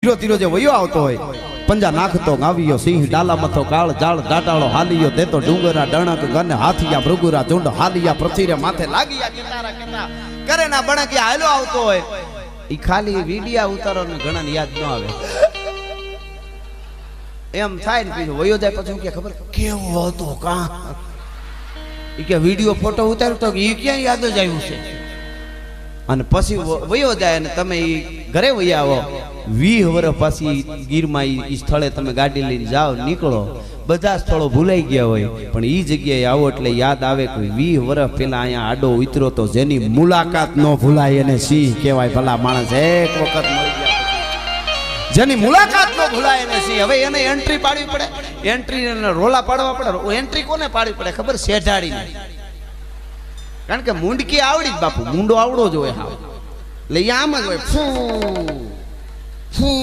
ધીરો ધીરો જે વયો આવતો હોય પંજા નાખતો ગાવિયો સિંહ ડાલા મથો કાળ જાળ દાટાળો હાલિયો દેતો ડુંગરા ડણક ગને હાથિયા ભૃગુરા ઝુંડ હાલિયા પૃથ્વીરે માથે લાગિયા કિતારા કિતા કરે ના બણકિયા હાલો આવતો હોય ઈ ખાલી વિડિયા ઉતારો ને ઘણા યાદ ન આવે એમ થાય ને પછી વયો જાય પછી કે ખબર કેવો હતો કા ઈ કે વિડિયો ફોટો ઉતાર્યો તો ઈ ક્યાં યાદ જ આવ્યું છે અને પછી વયો જાય અને તમે ઈ ઘરે વયા આવો 20 વર્ષ પછી ગીરમાં ઈ સ્થળે તમે ગાડી લઈને જાઓ નીકળો બધા સ્થળો ભૂલાઈ ગયા હોય પણ ઈ જગ્યાએ આવો એટલે યાદ આવે કે 20 વર્ષ પહેલા અહીંયા આડો ઉતર્યો તો જેની મુલાકાત ન ભૂલાય એને સિંહ કહેવાય ભલા માણસ એક વખત મળી ગયા જેની મુલાકાત ન ભૂલાય એને સિંહ હવે એને એન્ટ્રી પાડવી પડે એન્ટ્રી ને રોલા પાડવા પડે એન્ટ્રી કોને પાડવી પડે ખબર શેઢાડીને કારણ કે મુંડકી આવડી જ બાપુ મુંડો આવડો જ હોય હા એટલે આમ જ હોય ફૂ ફૂ